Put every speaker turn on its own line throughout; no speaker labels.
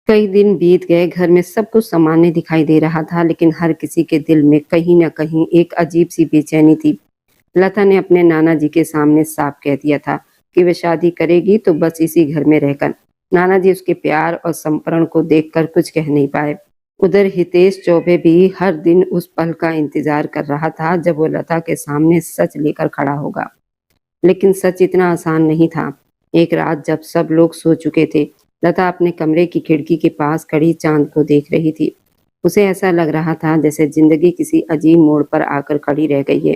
कई दिन बीत गए, घर में सब कुछ सामान्य दिखाई दे रहा था, लेकिन हर किसी के दिल में कहीं न कहीं एक अजीब-सी बेचैनी थी। लता ने अपने नाना जी के सामने साफ कह दिया था कि वे शादी करेगी तो बस इसी घर में रहकर। नाना जी उसके प्यार और समर्पण को देखकर कुछ कह नहीं पाए। उधर हितेश चौबे भी हर दिन उस पल का इंतजार कर रहा था जब वो लता के सामने सच लेकर खड़ा होगा। लेकिन सच इतना आसान नहीं था। एक रात जब सब लोग सो चुके थे, लता अपने कमरे की खिड़की के पास खड़ी चांद को देख रही थी। उसे ऐसा लग रहा था जैसे जिंदगी किसी अजीब मोड़ पर आकर खड़ी रह गई है।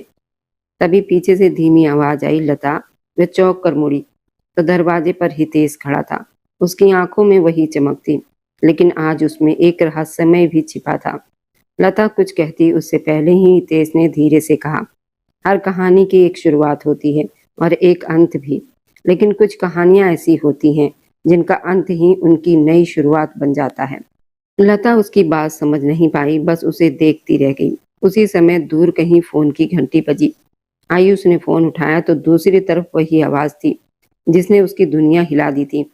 तभी पीछे से धीमी आवाज आई, लता। वह चौंक कर मुड़ी तो दरवाजे पर हितेश खड़ा था। उसकी आंखों में वही चमक थी, लेकिन आज उसमें एक रहस्यमय भी छिपा था। लता कुछ कहती उससे पहले ही हितेश ने धीरे से कहा, हर कहानी की एक शुरुआत होती है और एक अंत भी, लेकिन कुछ कहानियां ऐसी होती हैं जिनका अंत ही उनकी नई शुरुआत बन जाता है। लता उसकी बात समझ नहीं पाई, बस उसे देखती रह गई। उसी समय दूर कहीं फोन की घंटी बजी। आयुष ने फोन उठाया तो दूसरी तरफ वही आवाज थी जिसने उसकी दुनिया हिला दी थी।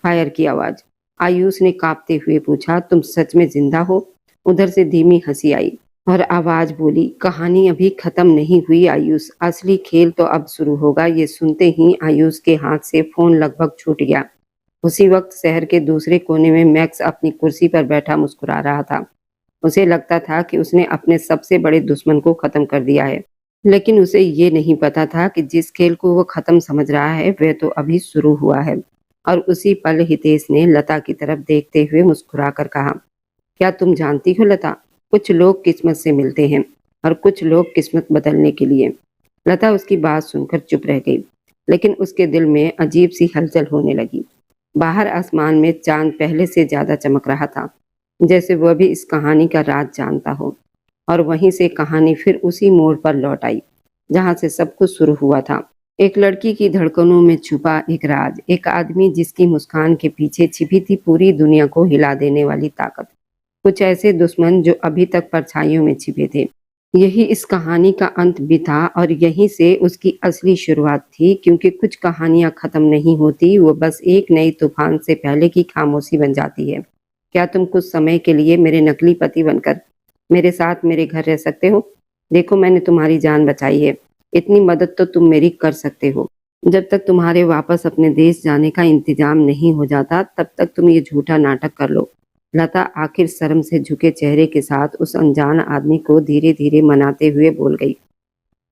फायर की आवाज। आयुष ने कांपते हुए पूछा, तुम सच में जिंदा हो? उधर से धीमी हंसी आई और आवाज बोली, कहानी अभी खत्म नहीं हुई आयुष, असली खेल तो अब शुरू होगा। ये सुनते ही आयुष के हाथ से फोन लगभग छूट गया। उसी वक्त शहर के दूसरे कोने में मैक्स अपनी कुर्सी पर बैठा मुस्कुरा रहा था। उसे लगता था कि उसने अपने सबसे बड़े दुश्मन को खत्म कर दिया है, लेकिन उसे ये नहीं पता था कि जिस खेल को वो खत्म समझ रहा है वह तो अभी शुरू हुआ है। और उसी पल हितेश ने लता की तरफ देखते हुए मुस्कुरा कर कहा, क्या तुम जानती हो लता, कुछ लोग किस्मत से मिलते हैं और कुछ लोग किस्मत बदलने के लिए। लता उसकी बात सुनकर चुप रह गई, लेकिन उसके दिल में अजीब सी हलचल होने लगी। बाहर आसमान में चांद पहले से ज्यादा चमक रहा था, जैसे वह भी इस कहानी का राज जानता हो। और वहीं से कहानी फिर उसी मोड़ पर लौट आई जहां से सब कुछ शुरू हुआ था। एक लड़की की धड़कनों में छुपा एक राज, एक आदमी जिसकी मुस्कान के पीछे छिपी थी पूरी दुनिया को हिला देने वाली ताकत। कुछ ऐसे दुश्मन जो अभी तक परछाइयों में छिपे थे। यही इस कहानी का अंत भी था और यहीं से उसकी असली शुरुआत थी, क्योंकि कुछ कहानियां खत्म नहीं होती, वो बस एक नई तूफान से पहले की खामोशी बन जाती है। क्या तुम कुछ समय के लिए मेरे नकली पति बनकर मेरे साथ मेरे घर रह सकते हो? देखो, मैंने तुम्हारी जान बचाई है, इतनी मदद तो तुम मेरी कर सकते हो। जब तक तुम्हारे वापस अपने देश जाने का इंतजाम नहीं हो जाता, तब तक तुम ये झूठा नाटक कर लो। लता आखिर शर्म से झुके चेहरे के साथ उस अनजान आदमी को धीरे धीरे मनाते हुए बोल गई।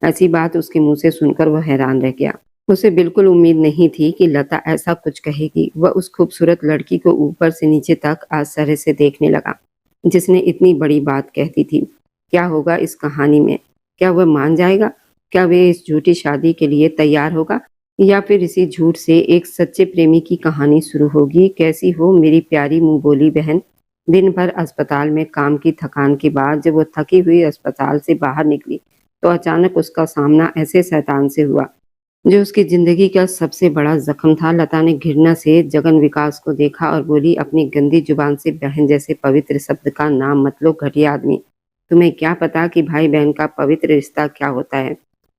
ऐसी बात उसके मुंह से सुनकर वह हैरान रह गया। उसे बिल्कुल उम्मीद नहीं थी कि लता ऐसा कुछ कहेगी। वह उस खूबसूरत लड़की को ऊपर से नीचे तक आश्चर्य से देखने लगा, जिसने इतनी बड़ी बात कह दी थी। क्या होगा इस कहानी में? क्या वह मान जाएगा? क्या वह इस झूठी शादी के लिए तैयार होगा, या फिर इसी झूठ से एक सच्चे प्रेमी की कहानी शुरू होगी? कैसी हो मेरी प्यारी मुंह बोली बहन? दिन भर अस्पताल में काम की थकान के बाद जब वो थकी हुई अस्पताल से बाहर निकली, तो अचानक उसका सामना ऐसे शैतान से हुआ जो उसकी जिंदगी का सबसे बड़ा जख्म था। लता ने घृणा से जगन विकास को देखा और बोली, अपनी गंदी जुबान से बहन जैसे पवित्र शब्द का नाम मत लो घटिया आदमी। तुम्हें क्या पता कि भाई बहन का पवित्र रिश्ता क्या होता है?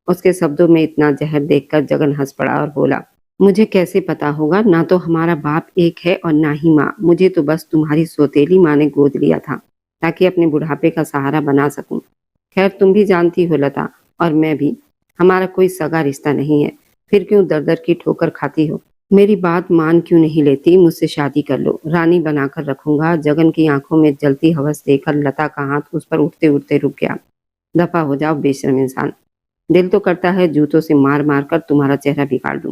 उसके शब्दों में इतना जहर देखकर जगन हंस पड़ा और बोला, मुझे कैसे पता होगा? ना तो हमारा बाप एक है और ना ही माँ। मुझे तो बस तुम्हारी सौतेली माँ ने गोद लिया था ताकि अपने बुढ़ापे का सहारा बना सकूं। खैर, तुम भी जानती हो लता, और मैं भी, हमारा कोई सगा रिश्ता नहीं है। फिर क्यों दर दर की ठोकर खाती हो? मेरी बात मान क्यों नहीं लेती? मुझसे शादी कर लो, रानी बनाकर रखूंगा। जगन की आंखों में जलती हवस देखकर लता का हाथ उस पर उठते उठते रुक गया। दफा हो जाओ बेशर्म इंसान। दिल तो करता है जूतों से मार मार कर तुम्हारा चेहरा बिगाड़ दूं।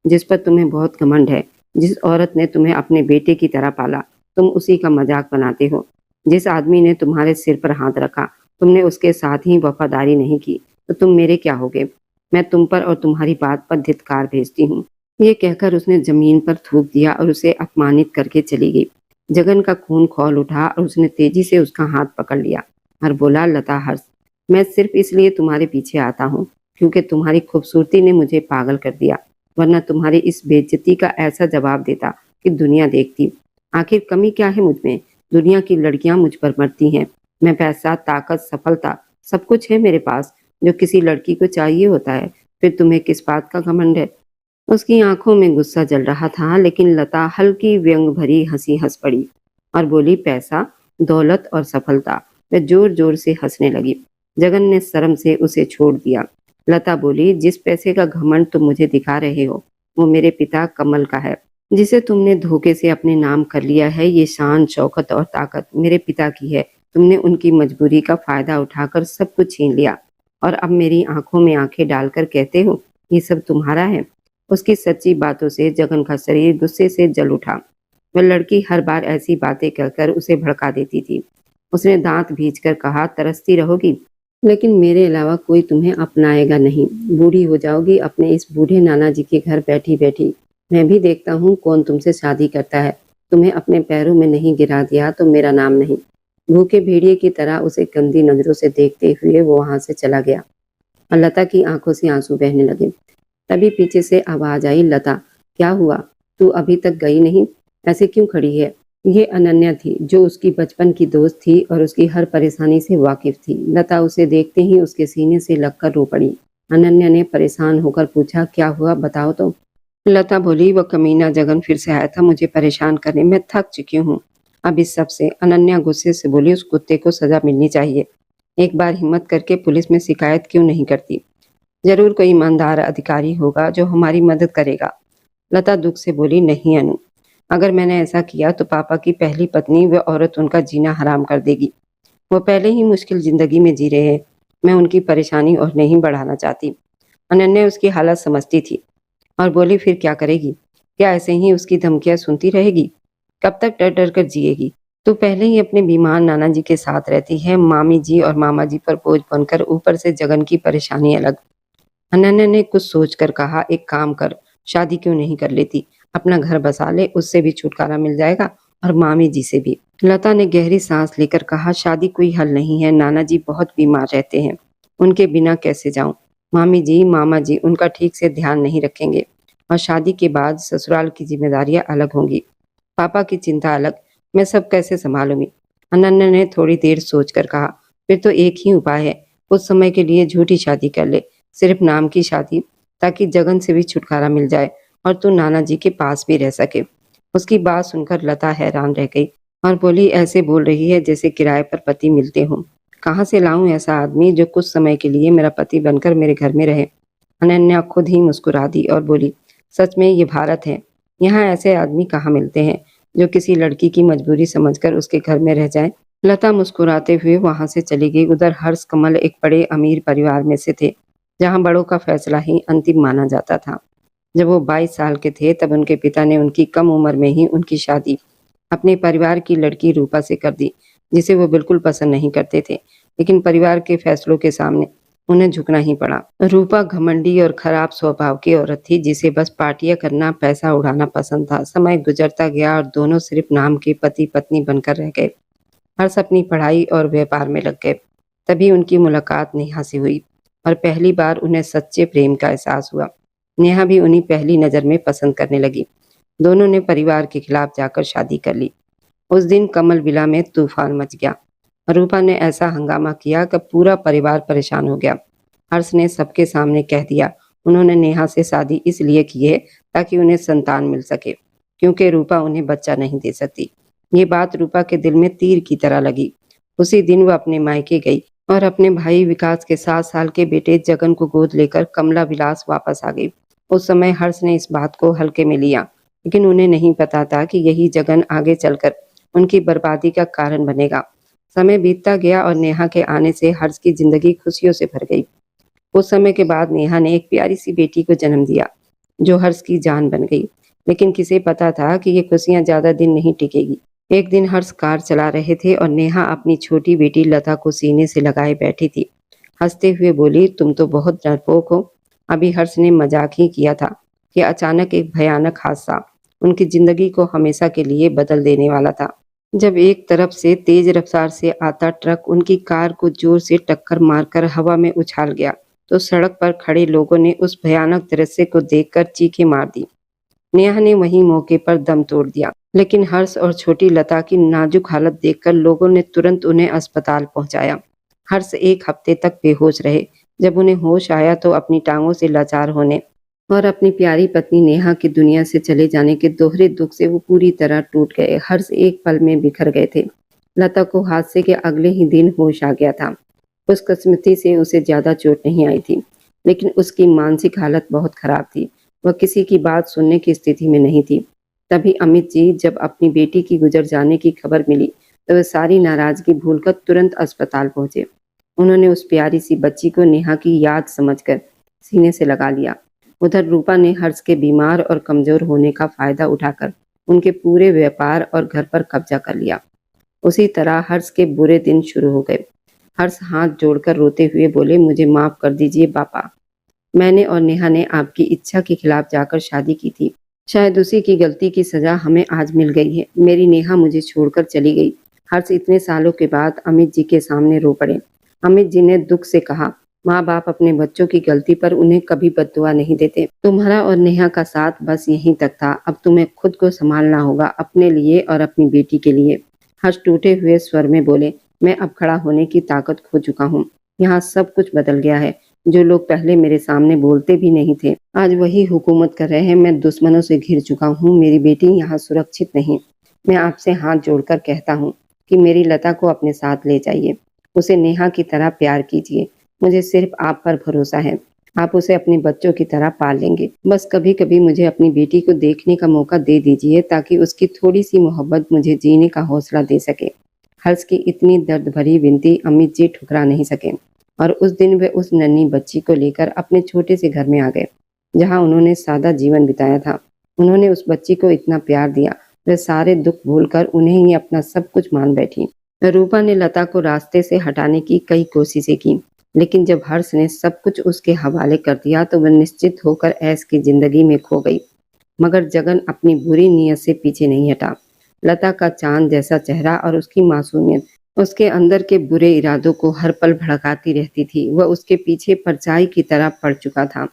जिस पर तुम्हें बहुत घमंड है, जिस औरत ने तुम्हें अपने बेटे की तरह पाला, तुम उसी का मजाक बनाते हो। जिस आदमी ने तुम्हारे सिर पर हाथ रखा, तुमने उसके साथ ही वफादारी नहीं की, तो तुम मेरे क्या होगे? मैं तुम पर और तुम्हारी बात पर धिक्कार भेजती हूँ। ये कहकर उसने जमीन पर थूक दिया और उसे अपमानित करके चली गई। जगन का खून खौल उठा और उसने तेजी से उसका हाथ पकड़ लिया और बोला, लता हर्ष, मैं सिर्फ इसलिए तुम्हारे पीछे आता हूँ क्योंकि तुम्हारी खूबसूरती ने मुझे पागल कर दिया, वरना तुम्हारी इस बेइज्जती का ऐसा जवाब देता कि दुनिया देखती। आखिर कमी क्या है मुझ में? दुनिया की लड़कियां मुझ पर मरती हैं। मैं पैसा, ताकत, सफलता, सब कुछ है मेरे पास जो किसी लड़की को चाहिए होता है। फिर तुम्हें किस बात का घमंड है? उसकी आंखों में गुस्सा जल रहा था, लेकिन लता हल्की व्यंग भरी हंसी हंस पड़ी और बोली, पैसा, दौलत और सफलता। वह जोर जोर से हंसने लगी। जगन ने शर्म से उसे छोड़ दिया। लता बोली, जिस पैसे का घमंड तुम मुझे दिखा रहे हो वो मेरे पिता कमल का है, जिसे तुमने धोखे से अपने नाम कर लिया है। ये शान, शौकत और ताकत मेरे पिता की है। तुमने उनकी मजबूरी का फायदा उठाकर सब कुछ छीन लिया और अब मेरी आंखों में आंखें डालकर कहते हो ये सब तुम्हारा है। उसकी सच्ची बातों से जगन का शरीर गुस्से से जल उठा। वह लड़की हर बार ऐसी बातें कहकर उसे भड़का देती थी। उसने दांत भींचकर कहा, तरसती रहोगी लेकिन मेरे अलावा कोई तुम्हें अपनाएगा नहीं। बूढ़ी हो जाओगी अपने इस बूढ़े नाना जी के घर बैठी बैठी। मैं भी देखता हूँ कौन तुमसे शादी करता है। तुम्हें अपने पैरों में नहीं गिरा दिया तो मेरा नाम नहीं। भूखे भेड़िए की तरह उसे गंदी नजरों से देखते हुए वो वहां से चला गया और लता की आंखों से आंसू बहने लगे। तभी पीछे से आवाज आई, लता क्या हुआ, तू अभी तक गई नहीं, ऐसे क्यों खड़ी है। ये अनन्या थी जो उसकी बचपन की दोस्त थी और उसकी हर परेशानी से वाकिफ थी। लता उसे देखते ही उसके सीने से लगकर रो पड़ी। अनन्या ने परेशान होकर पूछा, क्या हुआ बताओ तो। लता बोली, वो कमीना जगन फिर से आया था मुझे परेशान करने, मैं थक चुकी हूँ अब इस सब से। अनन्या गुस्से से बोली, उस कुत्ते को सजा मिलनी चाहिए। एक बार हिम्मत करके पुलिस में शिकायत क्यों नहीं करती। जरूर कोई ईमानदार अधिकारी होगा जो हमारी मदद करेगा। लता दुख से बोली, नहीं अनु, अगर मैंने ऐसा किया तो पापा की पहली पत्नी व औरत उनका जीना हराम कर देगी। वो पहले ही मुश्किल जिंदगी में जी रहे हैं। मैं उनकी परेशानी और नहीं बढ़ाना चाहती। अनन्या उसकी हालत समझती थी और बोली, फिर क्या करेगी। क्या ऐसे ही उसकी धमकियां सुनती रहेगी। कब तक डर डर कर जिएगी। तो पहले ही अपने बीमार नाना जी के साथ रहती है, मामी जी और मामा जी पर बोझ बनकर, ऊपर से जगन की परेशानी अलग। अनन्या ने कुछ सोचकर कहा, एक काम कर, शादी क्यों नहीं कर लेती, अपना घर बसा ले, उससे भी छुटकारा मिल जाएगा और मामी जी से भी। लता ने गहरी सांस लेकर कहा, शादी कोई हल नहीं है, नाना जी बहुत बीमार रहते हैं, उनके बिना कैसे जाऊं। मामी जी, मामा जी उनका ठीक से ध्यान नहीं रखेंगे और शादी के बाद ससुराल की जिम्मेदारियां अलग होंगी, पापा की चिंता अलग, मैं सब कैसे संभालूंगी। अनन्या ने थोड़ी देर सोचकर कहा, फिर तो एक ही उपाय है, कुछ समय के लिए झूठी शादी कर ले, सिर्फ नाम की शादी, ताकि जगन से भी छुटकारा मिल जाए और तू नाना जी के पास भी रह सके। उसकी बात सुनकर लता हैरान रह गई और बोली, ऐसे बोल रही है जैसे किराए पर पति मिलते हों। कहाँ से लाऊं ऐसा आदमी जो कुछ समय के लिए मेरा पति बनकर मेरे घर में रहे। अनन्या खुद ही मुस्कुरा दी और बोली, सच में ये भारत है, यहाँ ऐसे आदमी कहाँ मिलते हैं जो किसी लड़की की मजबूरी समझकर उसके घर में रह जाए। लता मुस्कुराते हुए वहां से चली गई। उधर हर्ष कमल एक बड़े अमीर परिवार में से थे, जहां बड़ों का फैसला ही अंतिम माना जाता था। जब वो 22 साल के थे तब उनके पिता ने उनकी कम उम्र में ही उनकी शादी अपने परिवार की लड़की रूपा से कर दी, जिसे वो बिल्कुल पसंद नहीं करते थे, लेकिन परिवार के फैसलों के सामने उन्हें झुकना ही पड़ा। रूपा घमंडी और खराब स्वभाव की औरत थी, जिसे बस पार्टियां करना, पैसा उड़ाना पसंद था। समय गुजरता गया और दोनों सिर्फ नाम के पति पत्नी बनकर रह गए। हर्ष अपनी पढ़ाई और व्यापार में लग गए। तभी उनकी मुलाकात नेहा से हुई और पहली बार उन्हें सच्चे प्रेम का एहसास हुआ। नेहा भी उन्हें पहली नजर में पसंद करने लगी। दोनों ने परिवार के खिलाफ जाकर शादी कर ली। उस दिन कमल विला में तूफान मच गया। रूपा ने ऐसा हंगामा किया कि पूरा परिवार परेशान हो गया। हर्ष ने सबके सामने कह दिया, उन्होंने नेहा से शादी इसलिए की है ताकि उन्हें संतान मिल सके, क्योंकि रूपा उन्हें बच्चा नहीं दे सकती। ये बात रूपा के दिल में तीर की तरह लगी। उसी दिन वह अपने मायके गई और अपने भाई विकास के 7 साल के बेटे जगन को गोद लेकर कमला विलास वापस आ गई। उस समय हर्ष ने इस बात को हल्के में लिया, लेकिन उन्हें नहीं पता था कि यही जगन आगे चलकर उनकी बर्बादी का कारण बनेगा। समय बीतता गया और नेहा के आने से हर्ष की जिंदगी खुशियों से भर गई। कुछ समय के बाद नेहा ने एक प्यारी सी बेटी को जन्म दिया, जो हर्ष की जान बन गई। लेकिन किसे पता था कि ये खुशियां ज्यादा दिन नहीं टिकेगी। एक दिन हर्ष कार चला रहे थे और नेहा अपनी छोटी बेटी लता को सीने से लगाए बैठी थी। हंसते हुए बोली, तुम तो बहुत डरपोक हो। अभी हर्ष ने मजाक ही किया था कि अचानक एक भयानक हादसा उनकी जिंदगी को हमेशा के लिए बदल देने वाला था। जब एक तरफ से तेज रफ्तार से आता ट्रक उनकी कार को जोर से टक्कर मारकर हवा में उछाल गया, तो सड़क पर खड़े लोगों ने उस भयानक दृश्य को देखकर चीखें मार दी। नेहा ने वहीं मौके पर दम तोड़ दिया, लेकिन हर्ष और छोटी लता की नाजुक हालत देखकर लोगों ने तुरंत उन्हें अस्पताल पहुंचाया। हर्ष एक हफ्ते तक बेहोश रहे। जब उन्हें होश आया तो अपनी टांगों से लाचार होने और अपनी प्यारी पत्नी नेहा की दुनिया से चले जाने के दोहरे दुख से वो पूरी तरह टूट गए। हर्ष एक पल में बिखर गए थे। लता को हादसे के अगले ही दिन होश आ गया था। खुशकिस्मती से उसे ज्यादा चोट नहीं आई थी, लेकिन उसकी मानसिक हालत बहुत खराब थी। वह किसी की बात सुनने की स्थिति में नहीं थी। तभी अमित जी जब अपनी बेटी की गुजर जाने की खबर मिली, तो वे सारी नाराजगी भूलकर तुरंत अस्पताल पहुंचे। उन्होंने उस प्यारी सी बच्ची को नेहा की याद समझकर सीने से लगा लिया। उधर रूपा ने हर्ष के बीमार और कमजोर होने का फायदा उठाकर उनके पूरे व्यापार और घर पर कब्जा कर लिया। उसी तरह हर्ष के बुरे दिन शुरू हो गए। हर्ष हाथ जोड़कर रोते हुए बोले, मुझे माफ कर दीजिए पापा। मैंने और नेहा ने आपकी इच्छा के खिलाफ जाकर शादी की थी। शायद उसी की गलती की सजा हमें आज मिल गई है। मेरी नेहा मुझे छोड़कर चली गई। हर्ष इतने सालों के बाद अमित जी के सामने रो पड़े। अमित जी ने दुख से कहा, माँ बाप अपने बच्चों की गलती पर उन्हें कभी बद्दुआ नहीं देते। तुम्हारा और नेहा का साथ बस यहीं तक था। अब तुम्हें खुद को संभालना होगा, अपने लिए और अपनी बेटी के लिए। हर्ष टूटे हुए स्वर में बोले, मैं अब खड़ा होने की ताकत खो चुका हूँ। यहाँ सब कुछ बदल गया है। जो लोग पहले मेरे सामने बोलते भी नहीं थे, आज वही हुकूमत कर रहे हैं। मैं दुश्मनों से घिर चुका हूँ। मेरी बेटी यहाँ सुरक्षित नहीं। मैं आपसे हाथ जोड़कर कहता हूँ कि मेरी लता को अपने साथ ले जाइए। उसे नेहा की तरह प्यार कीजिए। मुझे सिर्फ आप पर भरोसा है। आप उसे अपने बच्चों की तरह पाल लेंगे। बस कभी कभी मुझे अपनी बेटी को देखने का मौका दे दीजिए, ताकि उसकी थोड़ी सी मोहब्बत मुझे जीने का हौसला दे सके। हर्ष की इतनी दर्द भरी विनती अमित जी ठुकरा नहीं सके, और उस दिन वे उस नन्ही बच्ची को लेकर अपने छोटे से घर में आ गए, जहाँ उन्होंने सादा जीवन बिताया था। उन्होंने उस बच्ची को इतना प्यार दिया, वे सारे दुख भूलकर उन्हें ही अपना सब कुछ मान बैठी। रूपा ने लता को रास्ते से हटाने की कई कोशिशें की, लेकिन जब हर्ष ने सब कुछ उसके हवाले कर दिया, तो वह निश्चित होकर ऐश की जिंदगी में खो गई। मगर जगन अपनी बुरी नीयत से पीछे नहीं हटा। लता का चांद जैसा चेहरा और उसकी मासूमियत उसके अंदर के बुरे इरादों को हर पल भड़काती रहती थी। वह उसके पीछे परछाई की तरह पड़ चुका था।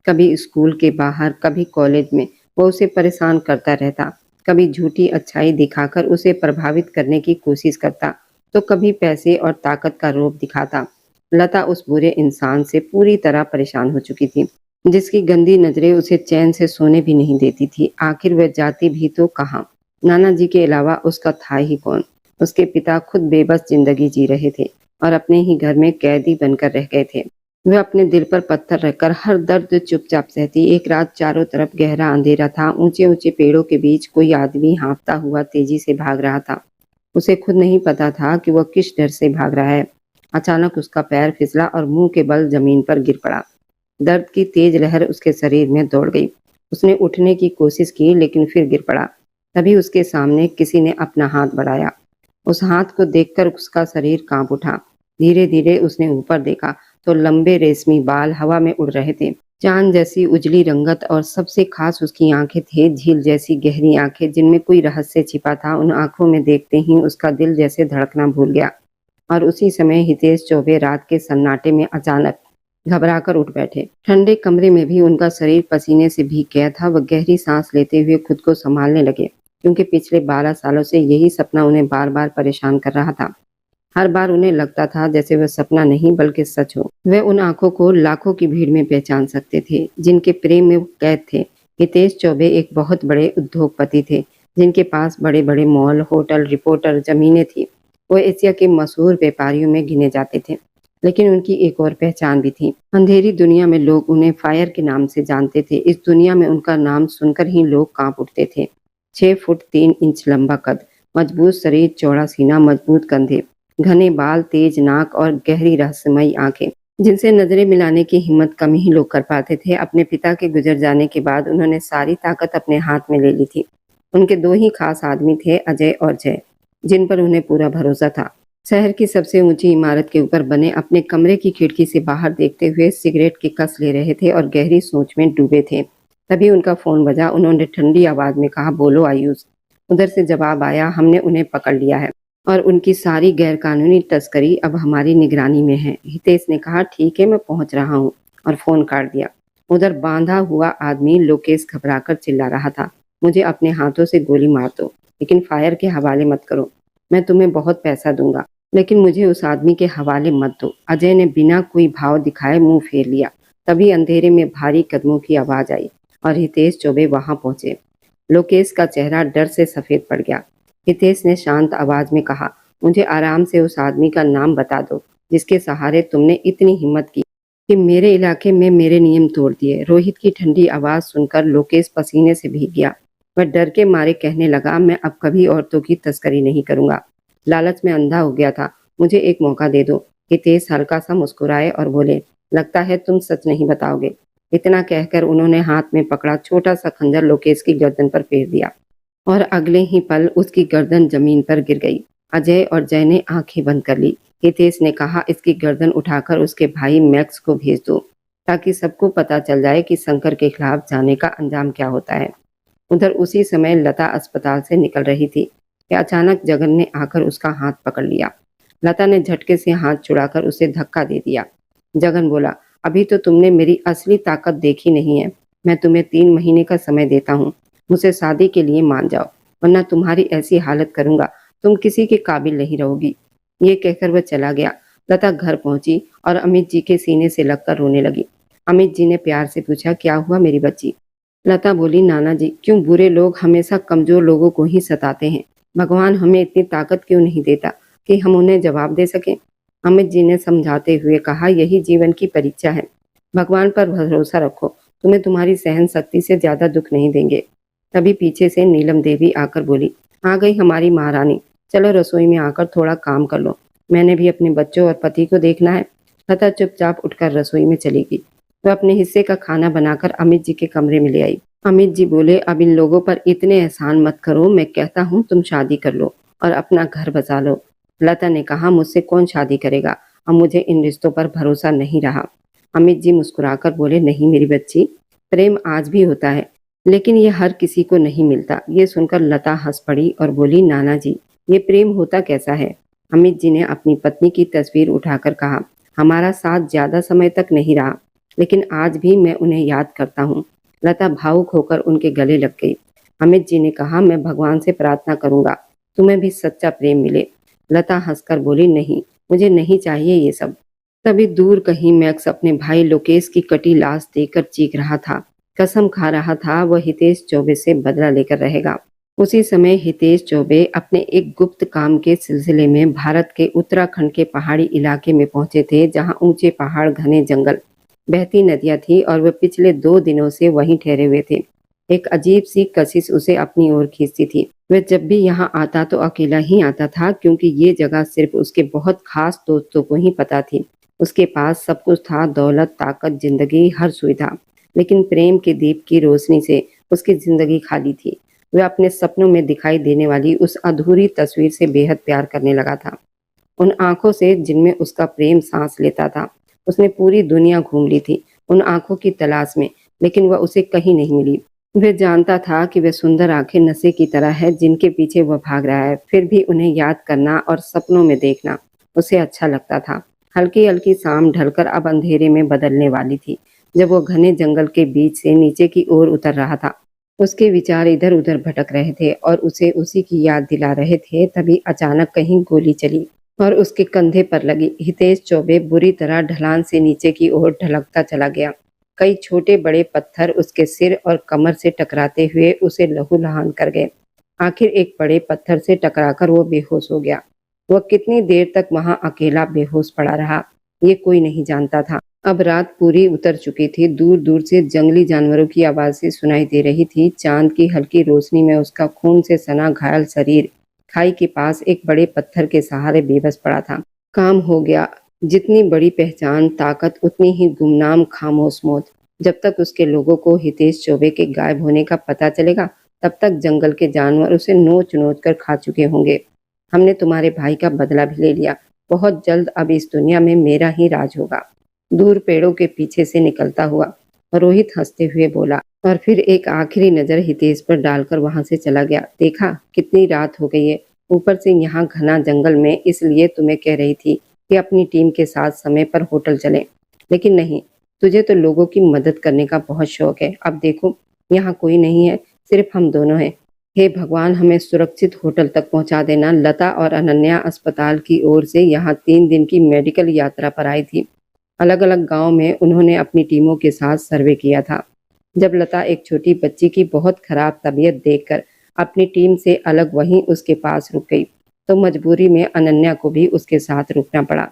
कभी स्कूल के बाहर, कभी कॉलेज में वह उसे परेशान करता रहता। कभी झूठी अच्छाई दिखाकर उसे प्रभावित करने की कोशिश करता, तो कभी पैसे और ताकत का रूप दिखाता। लता उस बुरे इंसान से पूरी तरह परेशान हो चुकी थी, जिसकी गंदी नजरें उसे चैन से सोने भी नहीं देती थी। आखिर वह जाती भी तो कहाँ? नाना जी के अलावा उसका था ही कौन? उसके पिता खुद बेबस जिंदगी जी रहे थे और अपने ही घर में कैदी बनकर रह गए थे। वह अपने दिल पर पत्थर रखकर हर दर्द चुपचाप सहती। एक रात चारों तरफ गहरा अंधेरा था। ऊंचे ऊंचे पेड़ों के बीच कोई आदमी हाँफता हुआ तेजी से भाग रहा था। उसे खुद नहीं पता था कि वह किस डर से भाग रहा है। अचानक उसका पैर फिसला और मुंह के बल जमीन पर गिर पड़ा। दर्द की तेज लहर उसके शरीर में दौड़ गई। उसने उठने की कोशिश की, लेकिन फिर गिर पड़ा। तभी उसके सामने किसी ने अपना हाथ बढ़ाया। उस हाथ को देखकर उसका शरीर कांप उठा। धीरे धीरे उसने ऊपर देखा, तो लंबे रेशमी बाल हवा में उड़ रहे थे। चांद जैसी उजली रंगत, और सबसे खास उसकी आंखें थे, झील जैसी गहरी आंखें जिनमें कोई रहस्य छिपा था। उन आंखों में देखते ही उसका दिल जैसे धड़कना भूल गया। और उसी समय हितेश चौबे रात के सन्नाटे में अचानक घबराकर उठ बैठे। ठंडे कमरे में भी उनका शरीर पसीने से भीग गया था। वह गहरी सांस लेते हुए खुद को संभालने लगे, क्योंकि पिछले 12 सालों से यही सपना उन्हें बार बार परेशान कर रहा था। हर बार उन्हें लगता था जैसे वह सपना नहीं बल्कि सच हो। वे उन आंखों को लाखों की भीड़ में पहचान सकते थे, जिनके प्रेम में वो कैद थे। हितेश चौबे एक बहुत बड़े उद्योगपति थे, जिनके पास बड़े बड़े मॉल, होटल, रिपोर्टर, जमीनें थी। वो एशिया के मशहूर व्यापारियों में गिने जाते थे। लेकिन उनकी एक और पहचान भी थी। अंधेरी दुनिया में लोग उन्हें फायर के नाम से जानते थे। इस दुनिया में उनका नाम सुनकर ही लोग कांप उठते थे। 6 फुट 3 इंच लंबा कद, मजबूत शरीर, चौड़ा सीना, मजबूत कंधे, घने बाल, तेज नाक और गहरी रहस्यमयी आंखें, जिनसे नजरें मिलाने की हिम्मत कम ही लोग कर पाते थे। अपने पिता के गुजर जाने के बाद उन्होंने सारी ताकत अपने हाथ में ले ली थी। उनके 2 ही खास आदमी थे, अजय और जय, जिन पर उन्हें पूरा भरोसा था। शहर की सबसे ऊंची इमारत के ऊपर बने अपने कमरे की खिड़की से बाहर देखते हुए सिगरेट की कस ले रहे थे और गहरी सोच में डूबे थे। तभी उनका फोन बजा। उन्होंने ठंडी आवाज में कहा, बोलो आयुष। उधर से जवाब आया, हमने उन्हें पकड़ लिया है और उनकी सारी गैरकानूनी तस्करी अब हमारी निगरानी में है। हितेश ने कहा, ठीक है, मैं पहुंच रहा हूँ, और फोन काट दिया। उधर बांधा हुआ आदमी लोकेश घबराकर चिल्ला रहा था, मुझे अपने हाथों से गोली मार दो, लेकिन फायर के हवाले मत करो। मैं तुम्हें बहुत पैसा दूंगा, लेकिन मुझे उस आदमी के हवाले मत दो। अजय ने बिना कोई भाव दिखाए मुंह फेर लिया। तभी अंधेरे में भारी कदमों की आवाज आई और हितेश चौबे वहां पहुंचे। लोकेश का चेहरा डर से सफेद पड़ गया। हितेश ने शांत आवाज में कहा, मुझे आराम से उस आदमी का नाम बता दो जिसके सहारे तुमने इतनी हिम्मत की कि मेरे इलाके में मेरे नियम तोड़ दिए। रोहित की ठंडी आवाज सुनकर लोकेश पसीने से भीग गया। वह डर के मारे कहने लगा, मैं अब कभी औरतों की तस्करी नहीं करूंगा। लालच में अंधा हो गया था, मुझे एक मौका दे दो। हितेश हल्का सा मुस्कुराए और बोले, लगता है तुम सच नहीं बताओगे। इतना कहकर उन्होंने हाथ में पकड़ा छोटा सा खंजर लोकेश की गर्दन पर फेर दिया और अगले ही पल उसकी गर्दन जमीन पर गिर गई। अजय और जय ने आंखें बंद कर ली। हितेश ने कहा, इसकी गर्दन उठाकर उसके भाई मैक्स को भेज दो ताकि सबको पता चल जाए कि शंकर के खिलाफ जाने का अंजाम क्या होता है। उधर उसी समय लता अस्पताल से निकल रही थी कि अचानक जगन ने आकर उसका हाथ पकड़ लिया। लता ने झटके से हाथ छुड़ाकर उसे धक्का दे दिया। जगन बोला, अभी तो तुमने मेरी असली ताकत देखी नहीं है। मैं तुम्हें 3 महीने का समय देता हूँ। मुझसे शादी के लिए मान जाओ, वरना तुम्हारी ऐसी हालत करूंगा तुम किसी के काबिल नहीं रहोगी। ये कहकर वह चला गया। लता घर पहुंची और अमित जी के सीने से लगकर रोने लगी। अमित जी ने प्यार से पूछा, क्या हुआ मेरी बच्ची? लता बोली, नाना जी, क्यों बुरे लोग हमेशा कमजोर लोगों को ही सताते हैं? भगवान हमें इतनी ताकत क्यों नहीं देता कि हम उन्हें जवाब दे सकें? अमित जी ने समझाते हुए कहा, यही जीवन की परीक्षा है। भगवान पर भरोसा रखो, तुम्हें तुम्हारी सहन शक्ति से ज्यादा दुख नहीं देंगे। तभी पीछे से नीलम देवी आकर बोली, आ गई हमारी महारानी, चलो रसोई में आकर थोड़ा काम कर लो, मैंने भी अपने बच्चों और पति को देखना है। लता चुपचाप उठकर रसोई में चली गई। वह अपने हिस्से का खाना बनाकर अमित जी के कमरे में ले आई। अमित जी बोले, अब इन लोगों पर इतने एहसान मत करो, मैं कहता हूँ तुम शादी कर लो और अपना घर बसा लो। लता ने कहा, मुझसे कौन शादी करेगा? अब मुझे इन रिश्तों पर भरोसा नहीं रहा। अमित जी मुस्कुराकर बोले, नहीं मेरी बच्ची, प्रेम आज भी होता है, लेकिन ये हर किसी को नहीं मिलता। ये सुनकर लता हंस पड़ी और बोली, नाना जी, ये प्रेम होता कैसा है? अमित जी ने अपनी पत्नी की तस्वीर उठाकर कहा, हमारा साथ ज्यादा समय तक नहीं रहा, लेकिन आज भी मैं उन्हें याद करता हूँ। लता भावुक होकर उनके गले लग गई। अमित जी ने कहा, मैं भगवान से प्रार्थना करूंगा तुम्हें भी सच्चा प्रेम मिले। लता हंसकर बोली, नहीं, मुझे नहीं चाहिए ये सब। तभी दूर कहीं मैक्स अपने भाई लोकेश की कटी लाश देखकर चीख रहा था। कसम खा रहा था वह हितेश चौबे से बदला लेकर रहेगा। उसी समय हितेश चौबे अपने एक गुप्त काम के सिलसिले में भारत के उत्तराखंड के पहाड़ी इलाके में पहुंचे थे, जहां ऊंचे पहाड़, घने जंगल, बहती नदियां थी और वह पिछले 2 दिनों से वहीं ठहरे हुए थे। एक अजीब सी कशिश उसे अपनी ओर खींचती थी। वह जब भी यहाँ आता तो अकेला ही आता था, क्योंकि ये जगह सिर्फ उसके बहुत खास दोस्तों को ही पता थी। उसके पास सब कुछ था, दौलत, ताकत, जिंदगी, हर सुविधा, लेकिन प्रेम के दीप की रोशनी से उसकी जिंदगी खाली थी। वह अपने सपनों में दिखाई देने वाली उस अधूरी तस्वीर से बेहद प्यार करने लगा था, उन आंखों से जिनमें उसका प्रेम सांस लेता था। उसने पूरी दुनिया घूम ली थी उन आंखों की तलाश में, लेकिन वह उसे कहीं नहीं मिली। वह जानता था कि वह सुंदर आंखें नशे की तरह है जिनके पीछे वह भाग रहा है, फिर भी उन्हें याद करना और सपनों में देखना उसे अच्छा लगता था। हल्की हल्की शाम ढलकर अब अंधेरे में बदलने वाली थी। जब वो घने जंगल के बीच से नीचे की ओर उतर रहा था, उसके विचार इधर उधर भटक रहे थे और उसे उसी की याद दिला रहे थे। तभी अचानक कहीं गोली चली और उसके कंधे पर लगी। हितेश चौबे बुरी तरह ढलान से नीचे की ओर ढलकता चला गया। कई छोटे बड़े पत्थर उसके सिर और कमर से टकराते हुए उसे लहूलुहान कर गए। आखिर एक बड़े पत्थर से टकराकर वो बेहोश हो गया। वह कितनी देर तक वहां अकेला बेहोश पड़ा रहा, ये कोई नहीं जानता था। अब रात पूरी उतर चुकी थी। दूर दूर से जंगली जानवरों की आवाजें सुनाई दे रही थी। चांद की हल्की रोशनी में उसका खून से सना घायल शरीर खाई के पास एक बड़े पत्थर के सहारे बेबस पड़ा था। काम हो गया। जितनी बड़ी पहचान, ताकत, उतनी ही गुमनाम खामोश मौत। जब तक उसके लोगों को हितेश चौबे के गायब होने का पता चलेगा, तब तक जंगल के जानवर उसे नोच नोच कर खा चुके होंगे। हमने तुम्हारे भाई का बदला भी ले लिया। बहुत जल्द अब इस दुनिया में मेरा ही राज होगा। दूर पेड़ों के पीछे से निकलता हुआ रोहित हंसते हुए बोला और फिर एक आखिरी नजर हितेश पर डालकर वहां से चला गया। देखा कितनी रात हो गई है, ऊपर से यहाँ घना जंगल में, इसलिए तुम्हें कह रही थी कि अपनी टीम के साथ समय पर होटल चले, लेकिन नहीं, तुझे तो लोगों की मदद करने का बहुत शौक है। अब देखो यहाँ कोई नहीं है, सिर्फ हम दोनों हैं। हे भगवान, हमें सुरक्षित होटल तक पहुंचा देना। लता और अनन्या अस्पताल की ओर से यहाँ 3 दिन की मेडिकल यात्रा पर आई थी। अलग अलग गांव में उन्होंने अपनी टीमों के साथ सर्वे किया था। जब लता एक छोटी बच्ची की बहुत खराब तबीयत देखकर अपनी टीम से अलग वहीं उसके पास रुक गई, तो मजबूरी में अनन्या को भी उसके साथ रुकना पड़ा,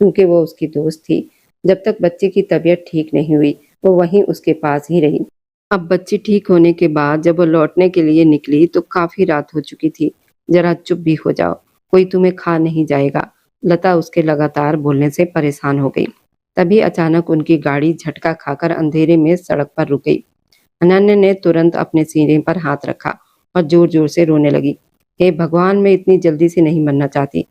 क्योंकि वो उसकी दोस्त थी। जब तक बच्ची की तबीयत ठीक नहीं हुई, वो वहीं उसके पास ही रही। अब बच्ची ठीक होने के बाद जब वो लौटने के लिए निकली तो काफी रात हो चुकी थी। जरा चुप भी हो जाओ, कोई तुम्हें खा नहीं जाएगा। लता उसके लगातार बोलने से परेशान हो गई। तभी अचानक उनकी गाड़ी झटका खाकर अंधेरे में सड़क पर रुक गई। अनन्या ने तुरंत अपने सीने पर हाथ रखा और जोर जोर से रोने लगी। हे भगवान, मैं इतनी जल्दी से नहीं मरना चाहती।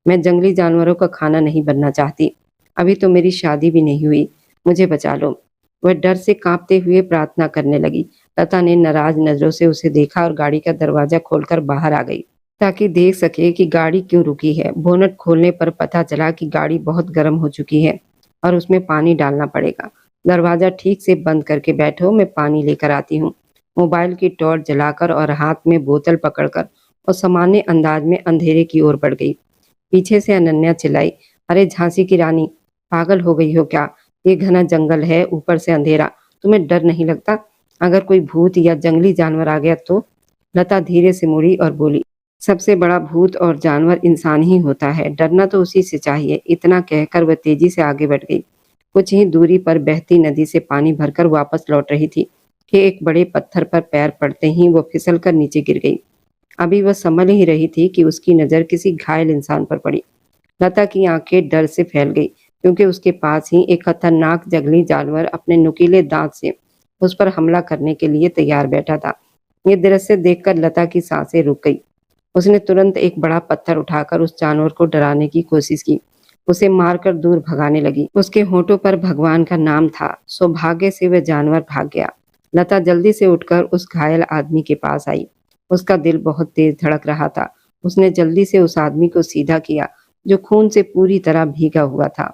मैं जंगली जानवरों का खाना नहीं बनना चाहती। अभी तो मेरी शादी भी नहीं हुई। मुझे बचा लो। वह डर से कांपते हुए प्रार्थना करने लगी। लता ने नाराज नजरों से उसे देखा और गाड़ी का दरवाजा खोलकर बाहर आ गई, ताकि देख सके कि गाड़ी क्यों रुकी है। बोनट खोलने पर पता चला कि गाड़ी बहुत गर्म हो चुकी है और उसमें पानी डालना पड़ेगा। दरवाजा ठीक से बंद करके बैठो, मैं पानी लेकर आती हूँ। मोबाइल की टॉर्च जलाकर और हाथ में बोतल पकड़कर और सामान्य अंदाज में अंधेरे की ओर बढ़ गई। पीछे से अनन्या चिल्लाई, अरे झांसी की रानी, पागल हो गई हो क्या? ये घना जंगल है, ऊपर से अंधेरा, तुम्हें डर नहीं लगता? अगर कोई भूत या जंगली जानवर आ गया तो? लता धीरे से मुड़ी और बोली, सबसे बड़ा भूत और जानवर इंसान ही होता है, डरना तो उसी से चाहिए। इतना कहकर वह तेजी से आगे बढ़ गई। कुछ ही दूरी पर बहती नदी से पानी भरकर वापस लौट रही थी कि एक बड़े पत्थर पर पैर पड़ते ही वो फिसल कर नीचे गिर गई। अभी वह समझ ही रही थी कि उसकी नजर किसी घायल इंसान पर पड़ी। लता की आंखें डर से फैल गई, क्योंकि उसके पास ही एक खतरनाक जंगली जानवर अपने नुकीले दांत से उस पर हमला करने के लिए तैयार बैठा था। ये दृश्य देखकर लता की सांसें रुक गई। उसने तुरंत एक बड़ा पत्थर उठाकर उस जानवर को डराने की कोशिश की, उसे मारकर दूर भगाने लगी। उसके होठों पर भगवान का नाम था। सौभाग्य से वह जानवर भाग गया। लता जल्दी से उठकर उस घायल आदमी के पास आई। उसका दिल बहुत तेज धड़क रहा था। उसने जल्दी से उस आदमी को सीधा किया, जो खून से पूरी तरह भीगा हुआ था।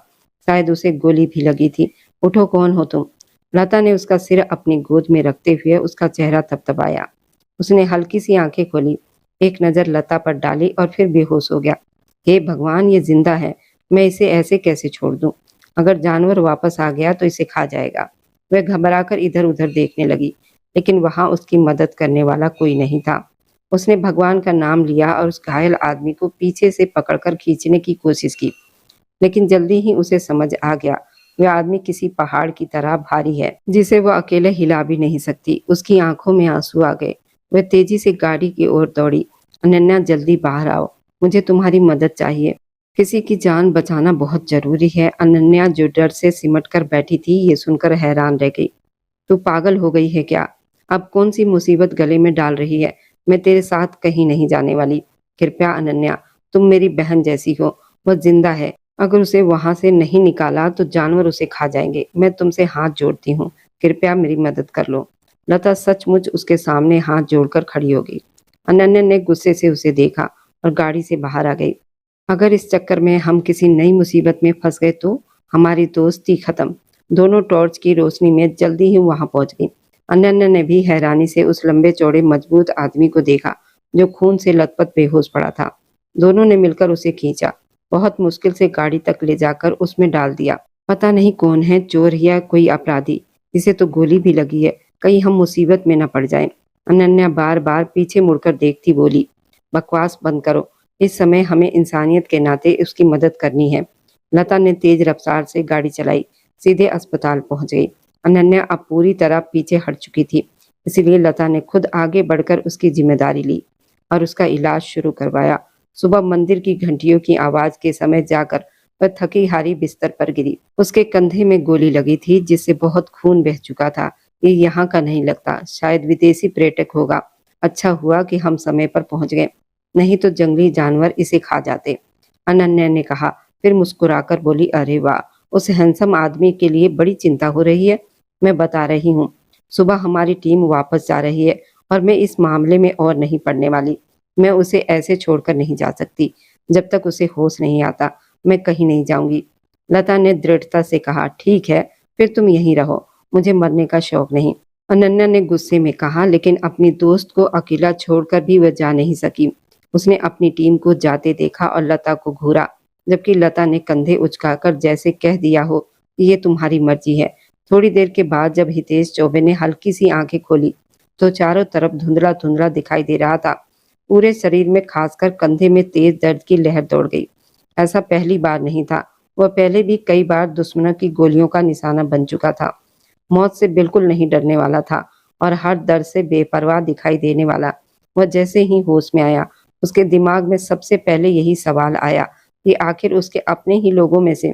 शायद उसे गोली भी लगी थी। उठो, कौन हो तुम? लता ने उसका सिर अपनी गोद में रखते हुए उसका चेहरा थपथपाया। उसने हल्की सी आंखें खोली, एक नजर लता पर डाली और फिर बेहोश हो गया। हे भगवान, ये जिंदा है। मैं इसे ऐसे कैसे छोड़ दूं? अगर जानवर वापस आ गया तो इसे खा जाएगा। वह घबराकर इधर उधर देखने लगी, लेकिन वहां उसकी मदद करने वाला कोई नहीं था। उसने भगवान का नाम लिया और उस घायल आदमी को पीछे से पकड़कर खींचने की कोशिश की, लेकिन जल्दी ही उसे समझ आ गया वह आदमी किसी पहाड़ की तरह भारी है, जिसे वह अकेले हिला भी नहीं सकती। उसकी आंखों में आंसू आ गए। वह तेजी से गाड़ी की ओर दौड़ी। अनन्या, जल्दी बाहर आओ, मुझे तुम्हारी मदद चाहिए। किसी की जान बचाना बहुत जरूरी है। अनन्या, जो डर से सिमट कर बैठी थी, ये सुनकर हैरान रह गई। तू पागल हो गई है क्या? अब कौन सी मुसीबत गले में डाल रही है? मैं तेरे साथ कहीं नहीं जाने वाली। कृपया अनन्या, तुम मेरी बहन जैसी हो। वह जिंदा है। अगर उसे वहां से नहीं निकाला तो जानवर उसे खा जाएंगे। मैं तुमसे हाथ जोड़ती हूँ, कृपया मेरी मदद कर लो। लता सचमुच उसके सामने हाथ जोड़कर खड़ी हो गई। अनन्या ने गुस्से से उसे देखा और गाड़ी से बाहर आ गई। अगर इस चक्कर में हम किसी नई मुसीबत में फंस गए तो हमारी दोस्ती खत्म। दोनों टॉर्च की रोशनी में जल्दी ही वहां पहुंच गई। अनन्या ने भी हैरानी से उस लंबे चौड़े मजबूत आदमी को देखा, जो खून से लथपथ बेहोश पड़ा था। दोनों ने मिलकर उसे खींचा, बहुत मुश्किल से गाड़ी तक ले जाकर उसमें डाल दिया। पता नहीं कौन है, चोर या कोई अपराधी। इसे तो गोली भी लगी है, कहीं हम मुसीबत में न पड़ जाएं। अनन्या बार बार पीछे मुड़कर देखती बोली, बकवास बंद करो। इस समय हमें इंसानियत के नाते उसकी मदद करनी है। लता ने तेज रफ्तार से गाड़ी चलाई, सीधे अस्पताल पहुंच गई। अनन्या अब पूरी तरह पीछे हट चुकी थी, इसलिए लता ने खुद आगे बढ़कर उसकी जिम्मेदारी ली और उसका इलाज शुरू करवाया। सुबह मंदिर की घंटियों की आवाज के समय जाकर वह थकी हारी बिस्तर पर गिरी। उसके कंधे में गोली लगी थी, जिससे बहुत खून बह चुका था। ये यहाँ का नहीं लगता, शायद विदेशी पर्यटक होगा। अच्छा हुआ कि हम समय पर पहुंच गए, नहीं तो जंगली जानवर इसे खा जाते। अनन्या ने कहा, फिर मुस्कुराकर बोली, अरे वाह, उस हैंडसम आदमी के लिए बड़ी चिंता हो रही है। मैं बता रही हूँ, सुबह हमारी टीम वापस जा रही है और मैं इस मामले में और नहीं पड़ने वाली। मैं उसे ऐसे छोड़कर नहीं जा सकती। जब तक उसे होश नहीं आता, मैं कहीं नहीं जाऊंगी। लता ने दृढ़ता से कहा, ठीक है, फिर तुम यहीं रहो, मुझे मरने का शौक नहीं। अनन्या ने गुस्से में कहा, लेकिन अपनी दोस्त को अकेला छोड़कर भी वह जा नहीं सकी। उसने अपनी टीम को जाते देखा और लता को घूरा, जबकि लता ने कंधे उचकाकर जैसे कह दिया हो ये तुम्हारी मर्जी है। थोड़ी देर के बाद जब हितेश चौबे ने हल्की सी आंखें खोली तो चारों तरफ धुंधला धुंधला दिखाई दे रहा था। पूरे शरीर में, खासकर कंधे में तेज दर्द की लहर दौड़ गई। ऐसा पहली बार नहीं था। वह पहले भी कई बार दुश्मनों की गोलियों का निशाना बन चुका था। मौत से बिल्कुल नहीं डरने वाला था और हर दर्द से बेपरवाह दिखाई देने वाला। वह जैसे ही होश में आया, उसके दिमाग में सबसे पहले यही सवाल आया कि आखिर उसके अपने ही लोगों में से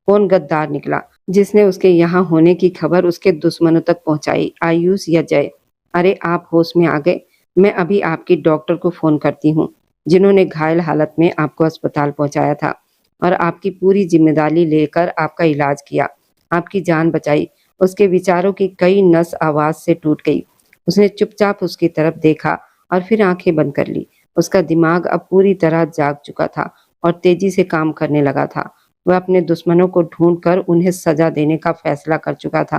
कौन गद्दार निकला, जिसने उसके यहाँ होने की खबर उसके दुश्मनों तक पहुंचाई, आयुष या जय। अरे आप होश में आ गए। मैं अभी आपकी डॉक्टर को फोन करती हूँ, जिन्होंने घायल हालत में आपको अस्पताल पहुंचाया था और आपकी पूरी जिम्मेदारी लेकर आपका इलाज किया, आपकी जान बचाई। उसके विचारों की कई नस आवाज से टूट गई। उसने चुपचाप उसकी तरफ देखा और फिर आंखें बंद कर ली। उसका दिमाग अब पूरी तरह जाग चुका था और तेजी से काम करने लगा था। वह अपने दुश्मनों को ढूंढकर उन्हें सजा देने का फैसला कर चुका था।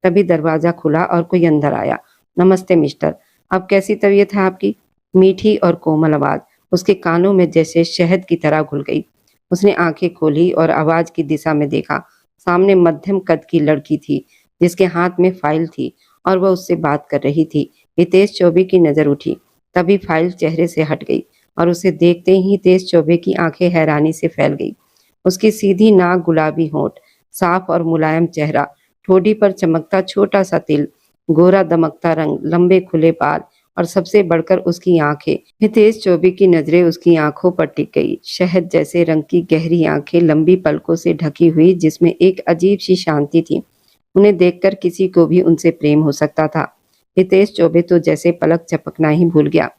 तभी दरवाजा खुला और कोई अंदर आया। नमस्ते मिस्टर, अब कैसी तबीयत है आपकी? मीठी और कोमल आवाज उसके कानों में जैसे शहद की तरह घुल गई। उसने आंखें खोली और आवाज की दिशा में देखा। सामने मध्यम कद की लड़की थी, जिसके हाथ में फाइल थी और वह उससे बात कर रही थी। हितेश चौबे की नजर उठी, तभी फाइल चेहरे से हट गई और उसे देखते ही हितेश चौबे की आंखें हैरानी से फैल गई। उसकी सीधी नाक, गुलाबी होंठ, साफ और मुलायम चेहरा, ठोड़ी पर चमकता छोटा सा तिल, गोरा दमकता रंग, लंबे खुले बाल और सबसे बढ़कर उसकी आंखें। हितेश चौबे की नजरें उसकी आंखों पर टिक गई। शहद जैसे रंग की गहरी आंखें, लंबी पलकों से ढकी हुई, जिसमें एक अजीब सी शांति थी। उन्हें देखकर किसी को भी उनसे प्रेम हो सकता था। हितेश चौबे तो जैसे पलक झपकना ही भूल गया।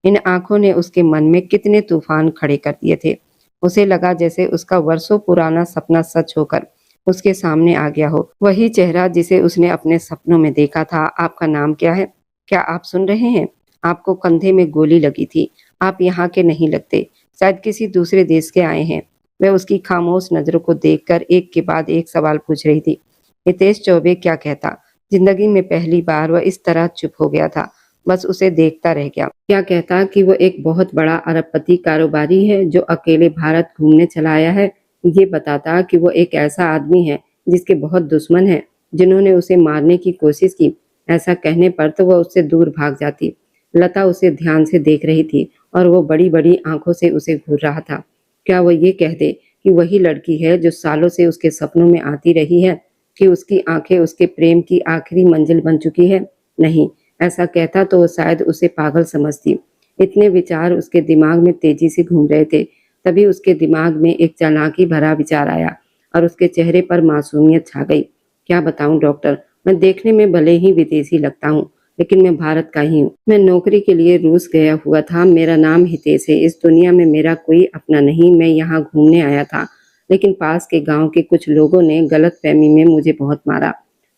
इन आंखों ने उसके मन में कितने तूफान खड़े कर दिए थे। उसे लगा जैसे उसका वर्षों पुराना सपना सच होकर उसके सामने आ गया हो। वही चेहरा जिसे उसने अपने सपनों में देखा था। आपका नाम क्या है? क्या आप सुन रहे हैं? आपको कंधे में गोली लगी थी। आप यहाँ के नहीं लगते, शायद किसी दूसरे देश के आए हैं। वह उसकी खामोश नजरों को देखकर एक के बाद एक सवाल पूछ रही थी। हितेश चौबे क्या कहता? जिंदगी में पहली बार वह इस तरह चुप हो गया था, बस उसे देखता रह गया। क्या कहता कि वो एक बहुत बड़ा अरबपति कारोबारी है जो अकेले भारत घूमने चला आया है? ये बताता कि वो एक ऐसा आदमी है जिसके बहुत दुश्मन हैं, जिन्होंने उसे मारने की कोशिश की। ऐसा कहने पर तो वह उससे दूर भाग जाती। लता उसे ध्यान से देख रही थी और वो बड़ी बड़ी आंखों से उसे घूर रहा था। क्या वो ये कह दे कि वही लड़की है जो सालों से उसके सपनों में आती रही है, कि उसकी आंखें उसके प्रेम की आखिरी मंजिल बन चुकी है? नहीं, ऐसा कहता तो वो शायद उसे पागल समझती। इतने विचार उसके दिमाग में तेजी से घूम रहे थे। तभी उसके दिमाग में एक चालाकी भरा विचार आया और उसके चेहरे पर मासूमियत छा गई। क्या बताऊं डॉक्टर, मैं देखने में भले ही विदेशी लगता हूँ, लेकिन मैं भारत का ही हूँ। मैं नौकरी के लिए रूस गया हुआ था। मेरा नाम हितेश है। इस दुनिया में मेरा कोई अपना नहीं। मैं यहाँ घूमने आया था, लेकिन पास के गांव के कुछ लोगों ने गलतफहमी में मुझे बहुत मारा।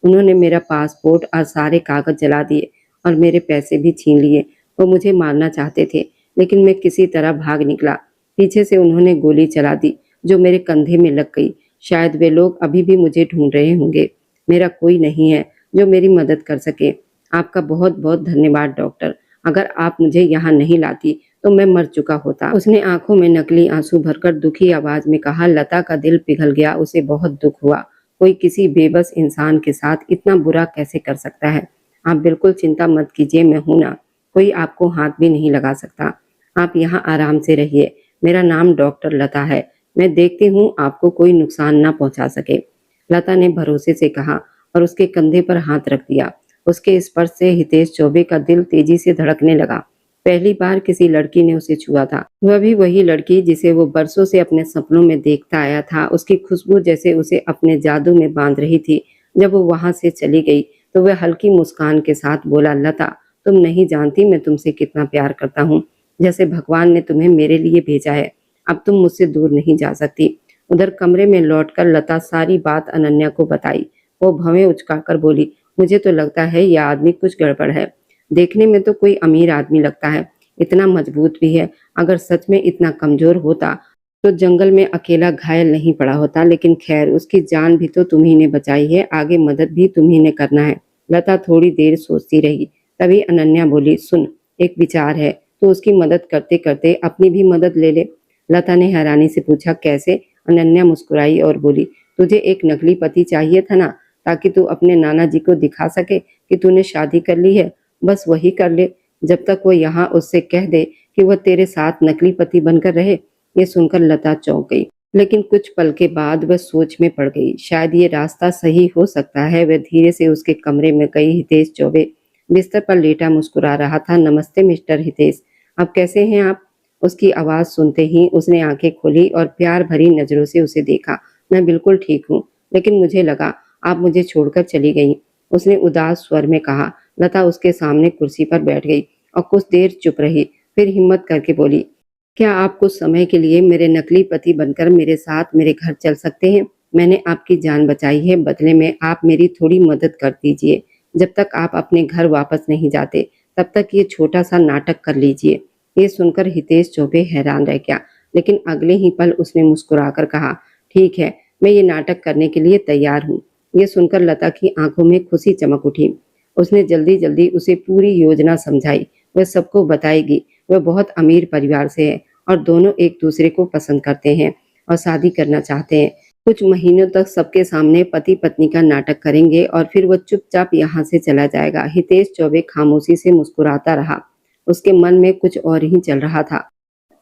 उन्होंने मेरा पासपोर्ट और सारे कागज जला दिए और मेरे पैसे भी छीन लिए। वो मुझे मारना चाहते थे, लेकिन मैं किसी तरह भाग निकला। पीछे से उन्होंने गोली चला दी, जो मेरे कंधे में लग गई। शायद वे लोग अभी भी मुझे ढूंढ रहे होंगे। मेरा कोई नहीं है जो मेरी मदद कर सके। आपका बहुत बहुत धन्यवाद डॉक्टर। अगर आप मुझे यहाँ नहीं लाती तो मैं मर चुका होता। उसने आंखों में नकली आंसू भरकर दुखी आवाज में कहा। लता का दिल पिघल गया। उसे बहुत दुख हुआ। कोई किसी बेबस इंसान के साथ इतना बुरा कैसे कर सकता है? आप बिल्कुल चिंता मत कीजिए, मैं हूं ना। कोई आपको हाथ भी नहीं लगा सकता। आप यहाँ आराम से रहिए। मेरा नाम डॉक्टर लता है। मैं देखती हूँ आपको कोई नुकसान ना पहुंचा सके। लता ने भरोसे से कहा और उसके कंधे पर हाथ रख दिया। उसके स्पर्श से हितेश चौबे का दिल तेजी से धड़कने लगा। पहली बार किसी लड़की ने उसे छुआ था, वह भी वही लड़की जिसे वो बरसों से अपने सपनों में देखता आया था। उसकी खुशबू जैसे उसे अपने जादू में बांध रही थी। जब वो वहां से चली गई तो वह हल्की मुस्कान के साथ बोला, लता, तुम नहीं जानती मैं तुमसे कितना प्यार करता हूँ। जैसे भगवान ने तुम्हें मेरे लिए भेजा है। अब तुम मुझसे दूर नहीं जा सकती। उधर कमरे में लौटकर लता सारी बात अनन्या को बताई। वो भवें उचकाकर बोली, मुझे तो लगता है यह आदमी कुछ गड़बड़ है। देखने में तो कोई अमीर आदमी लगता है, इतना मजबूत भी है। अगर सच में इतना कमजोर होता तो जंगल में अकेला घायल नहीं पड़ा होता। लेकिन खैर, उसकी जान भी तो तुम्ही ने बचाई है, आगे मदद भी तुम्ही ने करना है। लता थोड़ी देर सोचती रही। तभी अनन्या बोली, सुन, एक विचार है, तो उसकी मदद करते करते अपनी भी मदद ले ले। लता ने हैरानी से पूछा, कैसे? अनन्या मुस्कुराई और बोली, तुझे एक नकली पति चाहिए था ना, ताकि तू अपने नाना जी को दिखा सके कि तूने शादी कर ली है। बस वही कर ले, जब तक वो यहाँ उससे कह दे कि वह तेरे साथ नकली पति बनकर रहे। ये सुनकर लता चौंक गई, लेकिन कुछ पल के बाद वह सोच में पड़ गई। शायद ये रास्ता सही हो सकता है। वह धीरे से उसके कमरे में गई। हितेश चौबे बिस्तर पर लेटा मुस्कुरा रहा था। नमस्ते मिस्टर हितेश, अब कैसे हैं आप? उसकी आवाज सुनते ही उसने आंखें खोली और प्यार भरी नजरों से उसे देखा। मैं बिल्कुल ठीक हूँ, लेकिन मुझे लगा आप मुझे छोड़कर चली गई, उसने उदास स्वर में कहा। लता उसके सामने कुर्सी पर बैठ गई और कुछ देर चुप रही, फिर हिम्मत करके बोली, क्या आप कुछ समय के लिए मेरे नकली पति बनकर मेरे साथ मेरे घर चल सकते हैं? मैंने आपकी जान बचाई है, बदले में आप मेरी थोड़ी मदद कर दीजिए। जब तक आप अपने घर वापस नहीं जाते, तब तक ये छोटा सा नाटक कर लीजिए। ये सुनकर हितेश चौबे हैरान रह गया, लेकिन अगले ही पल उसने मुस्कुराकर कहा, ठीक है, मैं ये नाटक करने के लिए तैयार हूँ। ये सुनकर लता की आंखों में खुशी चमक उठी। उसने जल्दी जल्दी उसे पूरी योजना समझाई। वह सबको बताएगी। वह बहुत अमीर परिवार से है और दोनों एक दूसरे को पसंद करते हैं और शादी करना चाहते हैं। कुछ महीनों तक सबके सामने पति पत्नी का नाटक करेंगे और फिर वह चुपचाप यहाँ से चला जाएगा। हितेश चौबे खामोशी से मुस्कुराता रहा। उसके मन में कुछ और ही चल रहा था।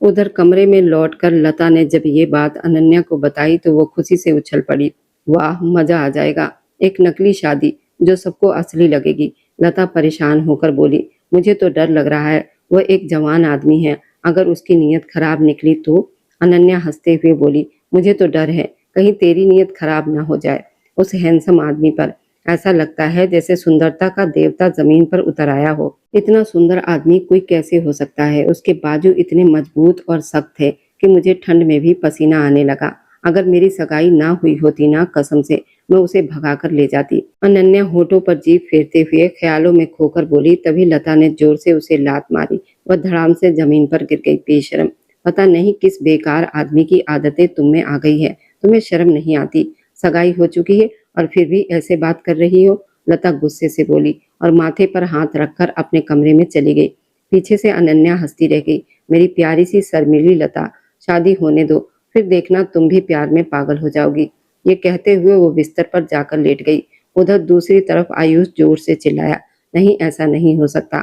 उधर कमरे में लौटकर लता ने जब ये बात अनन्या को बताई तो वो खुशी से उछल पड़ी। वाह, मजा आ जाएगा, एक नकली शादी जो सबको असली लगेगी। लता परेशान होकर बोली, मुझे तो डर लग रहा है, वह एक जवान आदमी है, अगर उसकी नीयत खराब निकली तो? अनन्या हंसते हुए बोली, मुझे तो डर है कहीं तेरी नीयत खराब ना हो जाए। उस हैंडसम आदमी पर ऐसा लगता है जैसे सुंदरता का देवता जमीन पर उतर आया हो। इतना सुंदर आदमी कोई कैसे हो सकता है? उसके बाजू इतने मजबूत और सख्त थे कि मुझे ठंड में भी पसीना आने लगा। अगर मेरी सगाई ना हुई होती ना, कसम से मैं उसे भगाकर ले जाती। अनन्या होठों पर जीभ फेरते हुए ख्यालों में खोकर बोली। तभी लता ने जोर से उसे लात मारी। वह धड़ाम से जमीन पर गिर गई। बेशर्म, पता नहीं किस बेकार आदमी की आदतें तुम में आ गई है। तुम्हें शर्म नहीं आती? सगाई हो चुकी है और फिर भी ऐसे बात कर रही हो? लता गुस्से से बोली और माथे पर हाथ रखकर अपने कमरे में चली गई। पीछे से अनन्या हंसती रह गई। मेरी प्यारी सी शर्मीली लता, शादी होने दो, फिर देखना तुम भी प्यार में पागल हो जाओगी। ये कहते हुए वो बिस्तर पर जाकर लेट गई। उधर दूसरी तरफ आयुष जोर से चिल्लाया, नहीं, ऐसा नहीं हो सकता,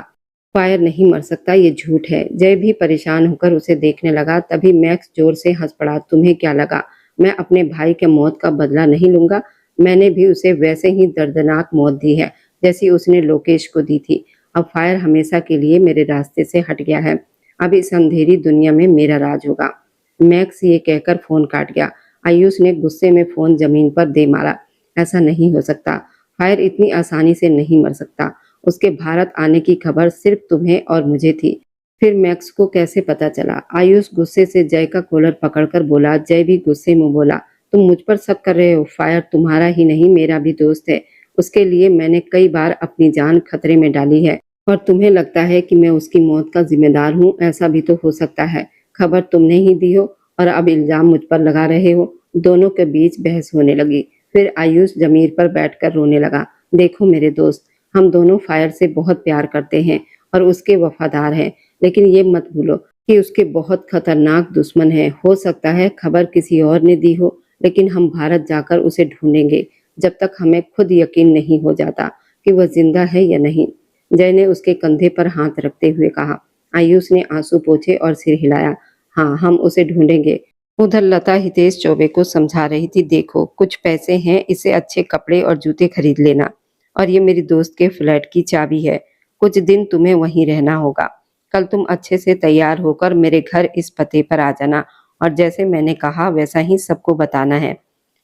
फायर नहीं मर सकता, ये झूठ है। जय भी परेशान होकर उसे देखने लगा। तभी मैक्स जोर से हंस पड़ा। तुम्हें क्या लगा मैं अपने भाई के मौत का बदला नहीं लूंगा? मैंने भी उसे वैसे ही दर्दनाक मौत दी है जैसी उसने लोकेश को दी थी। अब फायर हमेशा के लिए मेरे रास्ते से हट गया है। अब इस अंधेरी दुनिया में मेरा राज होगा। मैक्स ये कहकर फोन काट गया। आयुष ने गुस्से में फोन जमीन पर दे मारा। ऐसा नहीं हो सकता, फायर इतनी आसानी से नहीं मर सकता। उसके भारत आने की खबर सिर्फ तुम्हें और मुझे थी, फिर मैक्स को कैसे पता चला? आयुष गुस्से से जय का कॉलर पकड़कर बोला। जय भी गुस्से में बोला, तुम मुझ पर शक कर रहे हो? फायर तुम्हारा ही नहीं मेरा भी दोस्त है। उसके लिए मैंने कई बार अपनी जान खतरे में डाली है और तुम्हें लगता है कि मैं उसकी मौत का जिम्मेदार हूँ? ऐसा भी तो हो सकता है। खबर तुमने ही दी हो और अब इल्जाम मुझ पर लगा रहे हो। दोनों के बीच बहस होने लगी। फिर आयुष जमीन पर बैठकर रोने लगा। देखो मेरे दोस्त, हम दोनों फायर से बहुत प्यार करते हैं और उसके वफादार हैं, लेकिन ये मत भूलो कि उसके बहुत खतरनाक दुश्मन है। हो सकता है खबर किसी और ने दी हो, लेकिन हम भारत जाकर उसे ढूंढेंगे जब तक हमें खुद यकीन नहीं हो जाता कि वह जिंदा है या नहीं। जय ने उसके कंधे पर हाथ रखते हुए कहा। आयुष ने आंसू पोंछे और सिर हिलाया। हाँ, हम उसे ढूंढेंगे। उधर लता हितेश चौबे को समझा रही थी, देखो कुछ पैसे हैं, इसे अच्छे कपड़े और जूते खरीद लेना, और ये मेरी दोस्त के फ्लैट की चाबी है। कुछ दिन तुम्हें वहीं रहना होगा। कल तुम अच्छे से तैयार होकर मेरे घर इस पते पर आ जाना और जैसे मैंने कहा वैसा ही सबको बताना है।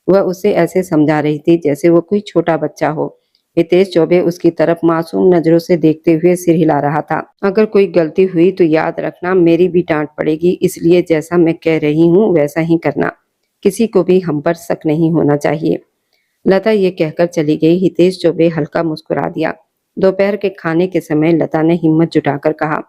वह उसे ऐसे समझा रही थी जैसे वो कोई छोटा बच्चा हो। हितेश चौबे उसकी तरफ मासूम नजरों से देखते हुए सिर हिला रहा था। अगर कोई गलती हुई तो याद रखना मेरी भी डांट पड़ेगी, इसलिए जैसा मैं कह रही हूँ वैसा ही करना। किसी को भी हम पर शक नहीं होना चाहिए। लता ये कहकर चली गई। हितेश चौबे हल्का मुस्कुरा दिया। दोपहर के खाने के समय लता ने हिम्मत जुटाकर कहा,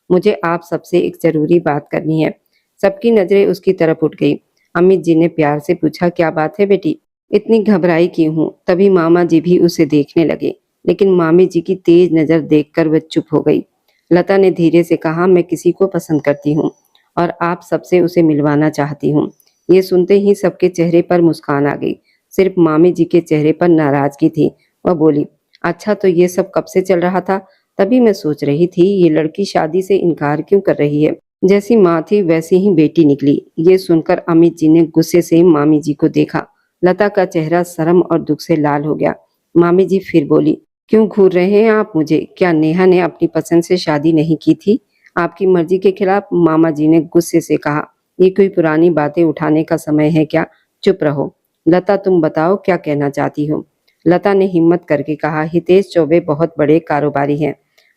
मुझे आप सबसे एक जरूरी बात करनी है। सबकी नजरें उसकी तरफ उठ गई। अमित जी ने प्यार से पूछा, क्या बात है बेटी? इतनी घबराई क्यों हूँ? तभी मामा जी भी उसे देखने लगे, लेकिन मामी जी की तेज नजर देखकर वह चुप हो गई। लता ने धीरे से कहा, मैं किसी को पसंद करती हूँ और आप सबसे उसे मिलवाना चाहती हूँ। ये सुनते ही सबके चेहरे पर मुस्कान आ गई। सिर्फ मामी जी के चेहरे पर नाराजगी थी। वह बोली, अच्छा तो ये सब कब से चल रहा था? तभी मैं सोच रही थी ये लड़की शादी से इनकार क्यों कर रही है। जैसी माँ थी वैसी ही बेटी निकली। ये सुनकर अमित जी ने गुस्से से मामी जी को देखा। लता का चेहरा शर्म और दुख से लाल हो गया। मामी जी फिर बोली, क्यों घूर रहे हैं आप मुझे? क्या नेहा ने अपनी पसंद से शादी नहीं की थी? आपकी मर्जी के खिलाफ? मामा जी ने गुस्से से कहा, ये कोई पुरानी बातें उठाने का समय है क्या? चुप रहो। लता तुम बताओ क्या कहना चाहती हो? लता ने हिम्मत करके कहा, हितेश चौबे बहुत बड़े कारोबारी हैं।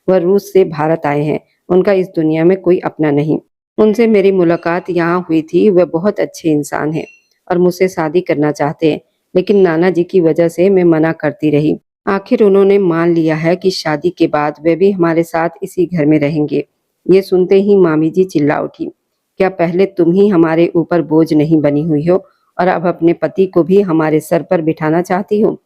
वह रूस से भारत आए हैं। उनका इस दुनिया में कोई अपना नहीं। उनसे मेरी मुलाकात यहाँ हुई थी। वह बहुत अच्छे इंसान हैं और मुझसे शादी करना चाहते हैं, लेकिन नाना जी की वजह से मैं मना करती रही। आखिर उन्होंने मान लिया है कि शादी के बाद वे भी हमारे साथ इसी घर में रहेंगे। ये सुनते ही मामी जी चिल्ला उठी, क्या पहले तुम ही हमारे ऊपर बोझ नहीं बनी हुई हो और अब अपने पति को भी हमारे सर पर बिठाना चाहती हो?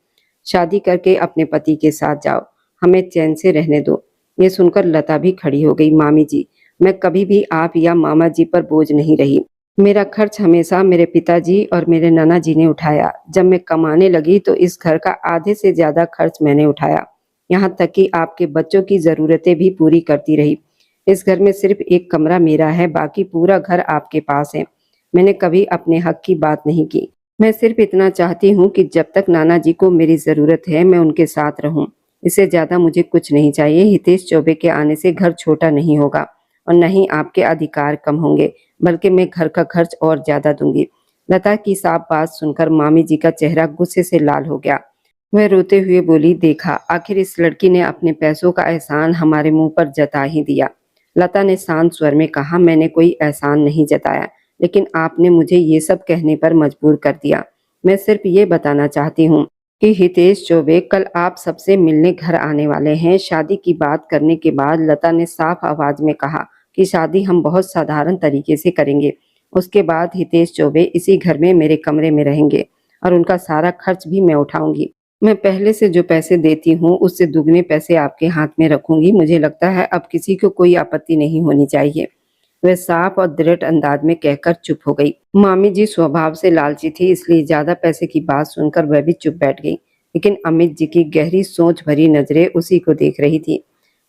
शादी करके अपने पति के साथ जाओ, हमें चैन से रहने दो। ये सुनकर लता भी खड़ी हो गई। मामी जी, मैं कभी भी आप या मामा जी पर बोझ नहीं रही। मेरा खर्च हमेशा मेरे पिताजी और मेरे नाना जी ने उठाया। जब मैं कमाने लगी तो इस घर का आधे से ज्यादा खर्च मैंने उठाया। यहाँ तक कि आपके बच्चों की जरूरतें भी पूरी करती रही। इस घर में सिर्फ एक कमरा मेरा है, बाकी पूरा घर आपके पास है। मैंने कभी अपने हक की बात नहीं की। मैं सिर्फ इतना चाहती हूँ कि जब तक नाना जी को मेरी जरूरत है मैं उनके साथ रहूं। इससे ज्यादा मुझे कुछ नहीं चाहिए। हितेश चौबे के आने से घर छोटा नहीं होगा और न ही आपके अधिकार कम होंगे, बल्कि मैं घर का खर्च और ज्यादा दूंगी। लता की साफ बात सुनकर मामी जी का चेहरा गुस्से से लाल हो गया। वह रोते हुए बोली, देखा, आखिर इस लड़की ने अपने पैसों का एहसान हमारे मुंह पर जता ही दिया। लता ने शांत स्वर में कहा, मैंने कोई एहसान नहीं जताया, लेकिन आपने मुझे ये सब कहने पर मजबूर कर दिया। मैं सिर्फ ये बताना चाहती हूँ कि हितेश चौबे कल आप सबसे मिलने घर आने वाले हैं। शादी की बात करने के बाद लता ने साफ आवाज में कहा कि शादी हम बहुत साधारण तरीके से करेंगे। उसके बाद हितेश चौबे इसी घर में मेरे कमरे में रहेंगे और उनका सारा खर्च भी मैं उठाऊंगी। मैं पहले से जो पैसे देती हूँ उससे दुगने पैसे आपके हाथ में रखूंगी। मुझे लगता है अब किसी को कोई आपत्ति नहीं होनी चाहिए। वह साफ और दृढ़ अंदाज में कहकर चुप हो गई। मामी जी स्वभाव से लालची थी, इसलिए ज्यादा पैसे की बात सुनकर वह भी चुप बैठ गई। लेकिन अमित जी की गहरी सोच भरी नजरें उसी को देख रही थी।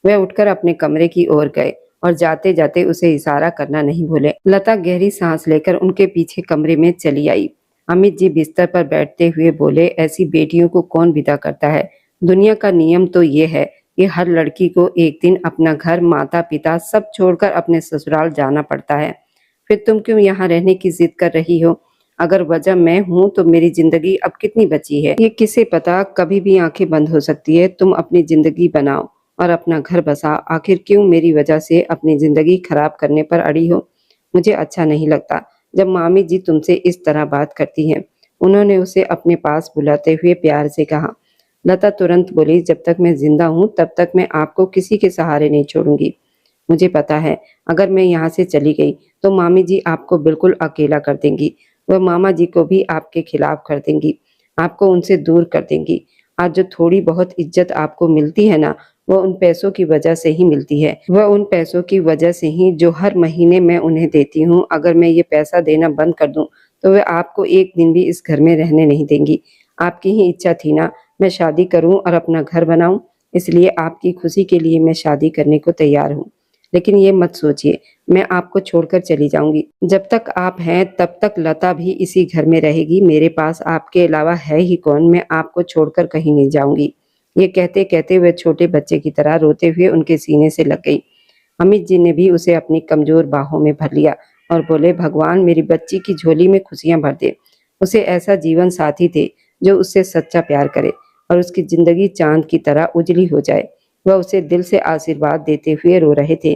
वह उठकर अपने कमरे की ओर गए और जाते जाते उसे इशारा करना नहीं भूले। लता गहरी सांस लेकर उनके पीछे कमरे में चली आई। अमित जी बिस्तर पर बैठते हुए बोले, ऐसी बेटियों को कौन विदा करता है? दुनिया का नियम तो ये है कि हर लड़की को एक दिन अपना घर, माता पिता सब छोड़कर अपने ससुराल जाना पड़ता है। फिर तुम क्यों यहाँ रहने की जिद कर रही हो? अगर वजह मैं हूँ तो मेरी जिंदगी अब कितनी बची है ये किसे पता, कभी भी आंखें बंद हो सकती है। तुम अपनी जिंदगी बनाओ और अपना घर बसाओ। आखिर क्यों मेरी वजह से अपनी जिंदगी खराब करने पर अड़ी हो? मुझे अच्छा नहीं लगता जब मामी जी तुमसे इस तरह बात करती हैं। उन्होंने उसे अपने पास बुलाते हुए प्यार से कहा। लता तुरंत बोली, जब तक मैं जिंदा हूँ तब तक मैं आपको किसी के सहारे नहीं छोड़ूंगी। मुझे पता है अगर मैं यहाँ से चली गई तो मामी जी आपको बिल्कुल अकेला कर देंगी। वह मामा जी को भी आपके खिलाफ कर देंगी, आपको उनसे दूर कर देंगी। आज जो थोड़ी बहुत इज्जत आपको मिलती है ना, वह उन पैसों की वजह से ही मिलती है। वह उन पैसों की वजह से ही जो हर महीने मैं उन्हें देती हूँ। अगर मैं ये पैसा देना बंद कर दूं तो वह आपको एक दिन भी इस घर में रहने नहीं देंगी। आपकी ही इच्छा थी ना मैं शादी करूं और अपना घर बनाऊं, इसलिए आपकी खुशी के लिए मैं शादी करने को तैयार हूं। लेकिन ये मत सोचिए मैं आपको छोड़कर चली जाऊंगी। जब तक आप हैं तब तक लता भी इसी घर में रहेगी। मेरे पास आपके अलावा है ही कौन? मैं आपको छोड़कर कहीं नहीं जाऊंगी। ये कहते कहते वह छोटे बच्चे की तरह रोते हुए उनके सीने से लग गई। अमित जी ने भी उसे अपनी कमजोर बाहों में भर लिया और बोले, भगवान मेरी बच्ची की झोली में खुशियां भर दे। उसे ऐसा जीवन साथी दे जो उससे सच्चा प्यार करे और उसकी जिंदगी चांद की तरह उजली हो जाए। वह उसे दिल से आशीर्वाद देते हुए रो रहे थे।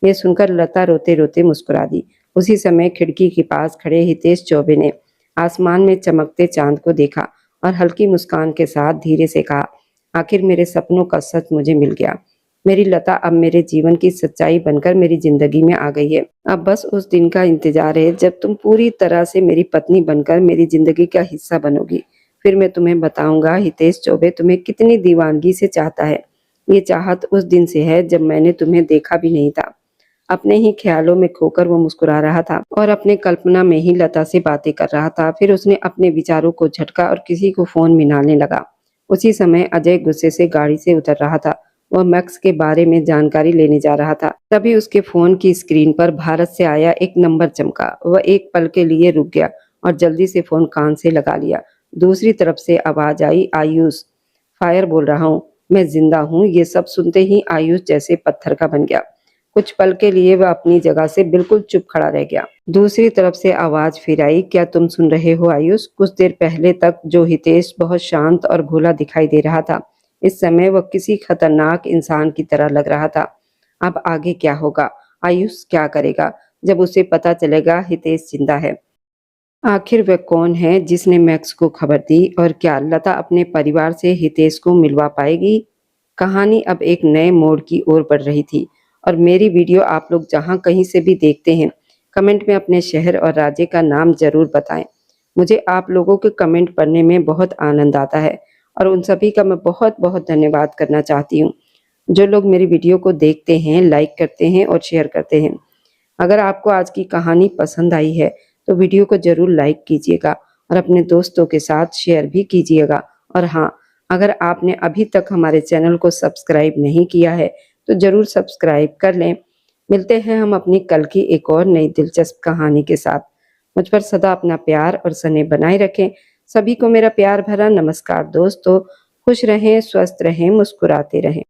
ये सुनकर लता रोते रोते मुस्कुरा दी। उसी समय खिड़की के पास खड़े हितेश चौबे ने आसमान में चमकते चांद को देखा और हल्की मुस्कान के साथ धीरे से कहा, आखिर मेरे सपनों का सच मुझे मिल गया। मेरी लता अब मेरे जीवन की सच्चाई बनकर मेरी जिंदगी में आ गई है। अब बस उस दिन का इंतजार है जब तुम पूरी तरह से मेरी पत्नी बनकर मेरी जिंदगी का हिस्सा बनोगी। फिर मैं तुम्हें बताऊंगा हितेश चौबे तुम्हें कितनी दीवानगी से चाहता है। ये चाहत उस दिन से है जब मैंने तुम्हें देखा भी नहीं था। अपने ही ख्यालों में खोकर वो मुस्कुरा रहा था और अपने कल्पना में ही लता से बातें कर रहा था। फिर उसने अपने विचारों को झटका और किसी को फोन मिलाने लगा। उसी समय अजय गुस्से से गाड़ी से उतर रहा था। वह मैक्स के बारे में जानकारी लेने जा रहा था। तभी उसके फोन की स्क्रीन पर भारत से आया एक नंबर चमका। वह एक पल के लिए रुक गया और जल्दी से फोन कान से लगा लिया। दूसरी तरफ से आवाज आई, आयुष फायर बोल रहा हूँ, मैं जिंदा हूँ। ये सब सुनते ही आयुष जैसे पत्थर का बन गया। कुछ पल के लिए वह अपनी जगह से बिल्कुल चुप खड़ा रह गया। दूसरी तरफ से आवाज फिर आई, क्या तुम सुन रहे हो आयुष? कुछ देर पहले तक जो हितेश बहुत शांत और भोला दिखाई दे रहा था, इस समय वह किसी खतरनाक इंसान की तरह लग रहा था। अब आगे क्या होगा? आयुष क्या करेगा जब उसे पता चलेगा हितेश जिंदा है? आखिर वह कौन है जिसने मैक्स को खबर दी और क्या लता अपने परिवार से हितेश को मिलवा पाएगी? कहानी अब एक नए मोड़ की ओर बढ़ रही थी और मेरी वीडियो आप लोग जहां कहीं से भी देखते हैं, कमेंट में अपने शहर और राज्य का नाम जरूर बताएं। मुझे आप लोगों के कमेंट पढ़ने में बहुत आनंद आता है और उन सभी का मैं बहुत बहुत धन्यवाद करना चाहती हूँ जो लोग मेरी वीडियो को देखते हैं, लाइक करते हैं और शेयर करते हैं। अगर आपको आज की कहानी पसंद आई है तो वीडियो को जरूर लाइक कीजिएगा और अपने दोस्तों के साथ शेयर भी कीजिएगा। और हाँ, अगर आपने अभी तक हमारे चैनल को सब्सक्राइब नहीं किया है तो जरूर सब्सक्राइब कर लें। मिलते हैं हम अपनी कल की एक और नई दिलचस्प कहानी के साथ। मुझ पर सदा अपना प्यार और स्नेह बनाए रखें। सभी को मेरा प्यार भरा नमस्कार दोस्तों। खुश रहें, स्वस्थ रहें, मुस्कुराते रहें।